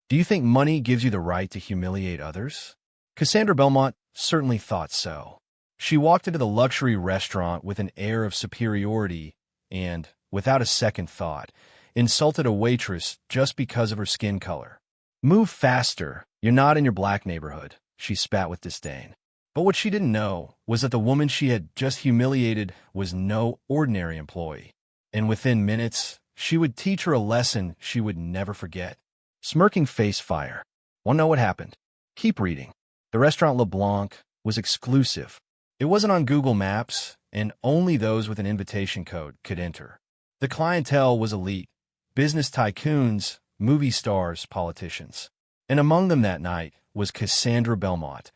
Do you think money gives you the right to humiliate others? Cassandra Belmont certainly thought so. She walked into the luxury restaurant with an air of superiority and, without a second thought, insulted a waitress just because of her skin color. "Move faster, you're not in your black neighborhood," she spat with disdain. But what she didn't know was that the woman she had just humiliated was no ordinary employee. And within minutes, she would teach her a lesson she would never forget. Smirking face fire. Want to know what happened? Keep reading. The restaurant LeBlanc was exclusive. It wasn't on Google Maps, and only those with an invitation code could enter. The clientele was elite: business tycoons, movie stars, politicians. And among them that night was Cassandra Belmont,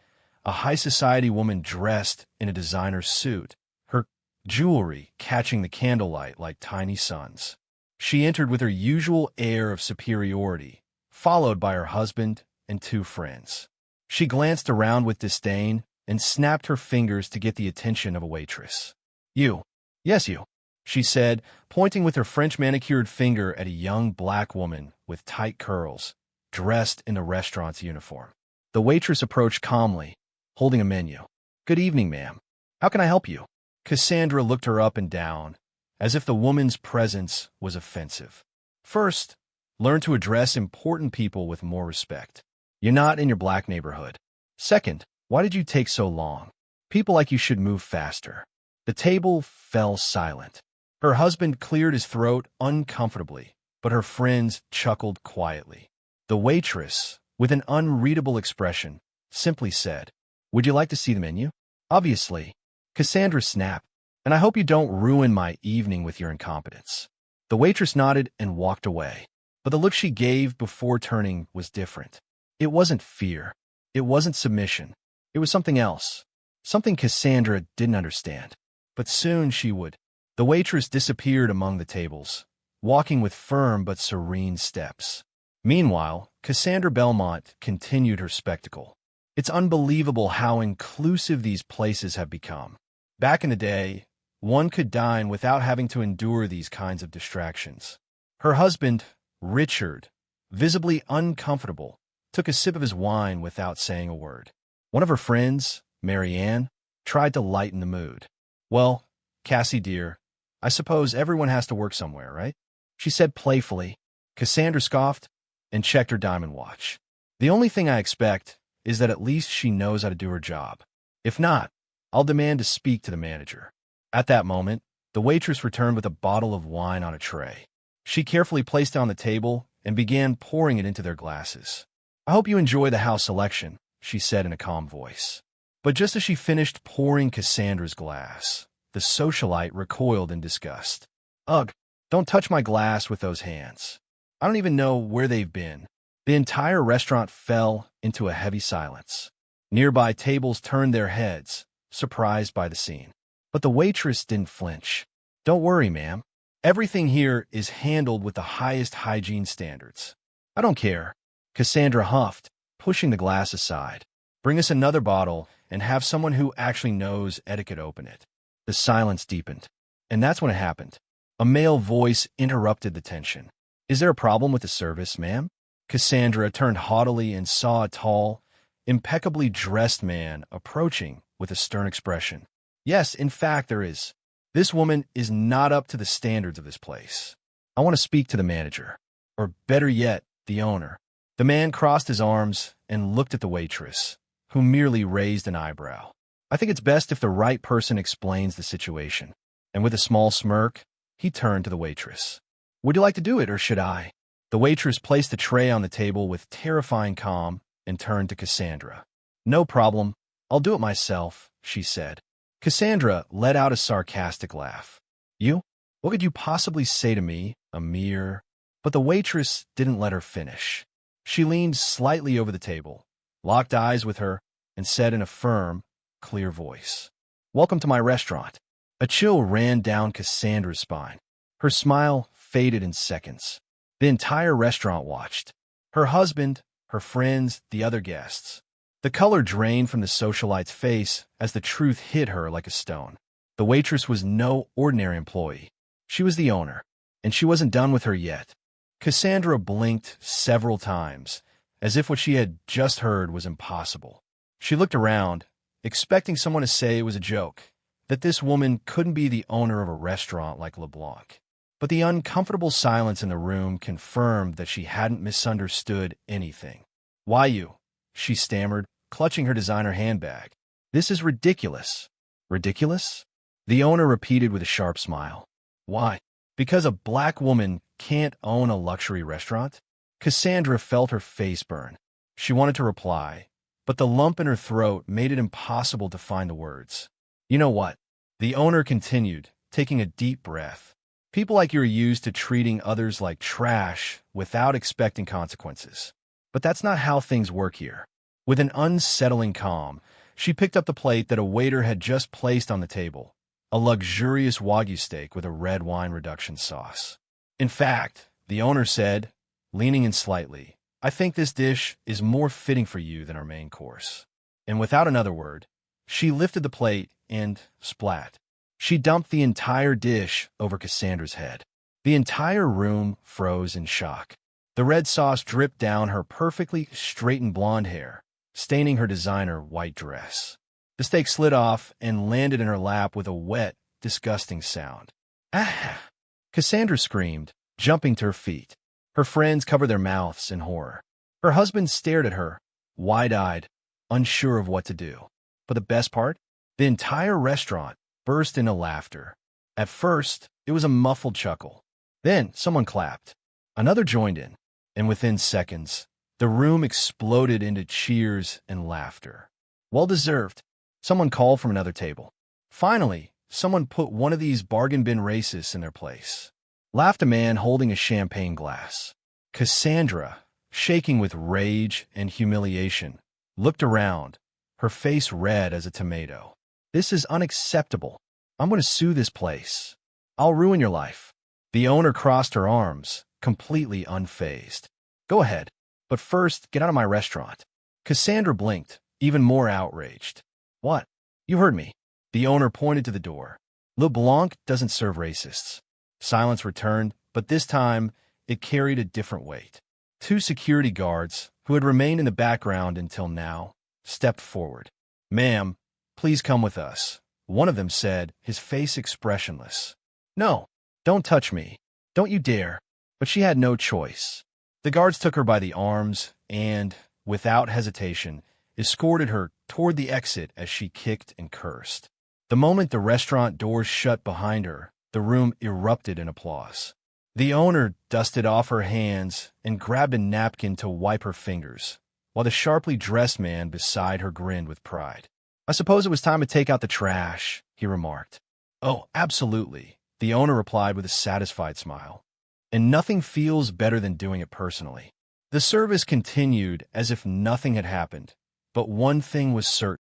a high-society woman dressed in a designer suit, her jewelry catching the candlelight like tiny suns. She entered with her usual air of superiority, followed by her husband and two friends. She glanced around with disdain and snapped her fingers to get the attention of a waitress. "You. Yes, you," she said, pointing with her French manicured finger at a young black woman with tight curls, dressed in the restaurant's uniform. The waitress approached calmly, holding a menu. "Good evening, ma'am. How can I help you?" Cassandra looked her up and down, as if the woman's presence was offensive. "First, learn to address important people with more respect. You're not in your black neighborhood. Second, why did you take so long? People like you should move faster." The table fell silent. Her husband cleared his throat uncomfortably, but her friends chuckled quietly. The waitress, with an unreadable expression, simply said, "Would you like to see the menu?" "Obviously." Cassandra snapped. "And I hope you don't ruin my evening with your incompetence." The waitress nodded and walked away, but the look she gave before turning was different. It wasn't fear. It wasn't submission. It was something else. Something Cassandra didn't understand. But soon she would. The waitress disappeared among the tables, walking with firm but serene steps. Meanwhile, Cassandra Belmont continued her spectacle. It's unbelievable how inclusive these places have become. Back in the day, one could dine without having to endure these kinds of distractions. Her husband, Richard, visibly uncomfortable, took a sip of his wine without saying a word. One of her friends, Marianne, tried to lighten the mood. "Well, Cassie dear, I suppose everyone has to work somewhere, right?" she said playfully. Cassandra scoffed and checked her diamond watch. "The only thing I expect is that at least she knows how to do her job. If not, I'll demand to speak to the manager." At that moment, the waitress returned with a bottle of wine on a tray. She carefully placed it on the table and began pouring it into their glasses. "I hope you enjoy the house selection," she said in a calm voice. But just as she finished pouring Cassandra's glass, the socialite recoiled in disgust. "Ugh, don't touch my glass with those hands. I don't even know where they've been." The entire restaurant fell into a heavy silence. Nearby tables turned their heads, surprised by the scene. But the waitress didn't flinch. "Don't worry, ma'am. Everything here is handled with the highest hygiene standards." "I don't care," Cassandra huffed, pushing the glass aside. "Bring us another bottle and have someone who actually knows etiquette open it." The silence deepened. And that's when it happened. A male voice interrupted the tension. "Is there a problem with the service, ma'am?" Cassandra turned haughtily and saw a tall, impeccably dressed man approaching with a stern expression. "Yes, in fact, there is. This woman is not up to the standards of this place. I want to speak to the manager. Or better yet, the owner." The man crossed his arms and looked at the waitress, who merely raised an eyebrow. "I think it's best if the right person explains the situation." And with a small smirk, he turned to the waitress. "Would you like to do it, or should I?" The waitress placed the tray on the table with terrifying calm and turned to Cassandra. "No problem. I'll do it myself," she said. Cassandra let out a sarcastic laugh. "You? What could you possibly say to me, a mere—" But the waitress didn't let her finish. She leaned slightly over the table, locked eyes with her, and said in a firm, clear voice, "Welcome to my restaurant." A chill ran down Cassandra's spine. Her smile faded in seconds. The entire restaurant watched. Her husband, her friends, the other guests. The color drained from the socialite's face as the truth hit her like a stone. The waitress was no ordinary employee. She was the owner, and she wasn't done with her yet. Cassandra blinked several times, as if what she had just heard was impossible. She looked around, expecting someone to say it was a joke, that this woman couldn't be the owner of a restaurant like LeBlanc. But the uncomfortable silence in the room confirmed that she hadn't misunderstood anything. "Why you?" she stammered, clutching her designer handbag. "This is ridiculous." "Ridiculous?" the owner repeated with a sharp smile. "Why? Because a black woman can't own a luxury restaurant?" Cassandra felt her face burn. She wanted to reply, but the lump in her throat made it impossible to find the words. "You know what?" the owner continued, taking a deep breath. "People like you are used to treating others like trash without expecting consequences. But that's not how things work here." With an unsettling calm, she picked up the plate that a waiter had just placed on the table, a luxurious Wagyu steak with a red wine reduction sauce. "In fact," the owner said, leaning in slightly, "I think this dish is more fitting for you than our main course." And without another word, she lifted the plate and, splat, she dumped the entire dish over Cassandra's head. The entire room froze in shock. The red sauce dripped down her perfectly straightened blonde hair, staining her designer white dress. The steak slid off and landed in her lap with a wet, disgusting sound. "Ah!" Cassandra screamed, jumping to her feet. Her friends covered their mouths in horror. Her husband stared at her, wide-eyed, unsure of what to do. But the best part? The entire restaurant burst into laughter. At first, it was a muffled chuckle. Then someone clapped. Another joined in, and within seconds, the room exploded into cheers and laughter. "Well-deserved," someone called from another table. Finally, someone put one of these bargain bin racists in their place. Laughed a man holding a champagne glass. Cassandra, shaking with rage and humiliation, looked around, her face red as a tomato. "This is unacceptable. I'm going to sue this place. I'll ruin your life." The owner crossed her arms, completely unfazed. "Go ahead, but first get out of my restaurant." Cassandra blinked, even more outraged. "What? You heard me." The owner pointed to the door. "LeBlanc doesn't serve racists." Silence returned, but this time it carried a different weight. Two security guards, who had remained in the background until now, stepped forward. "Ma'am, please come with us," one of them said, his face expressionless. "No, don't touch me. Don't you dare." But she had no choice. The guards took her by the arms and, without hesitation, escorted her toward the exit as she kicked and cursed. The moment the restaurant doors shut behind her, the room erupted in applause. The owner dusted off her hands and grabbed a napkin to wipe her fingers, while the sharply dressed man beside her grinned with pride. "I suppose it was time to take out the trash," he remarked. "Oh, absolutely," the owner replied with a satisfied smile. "And nothing feels better than doing it personally." The service continued as if nothing had happened, but one thing was certain.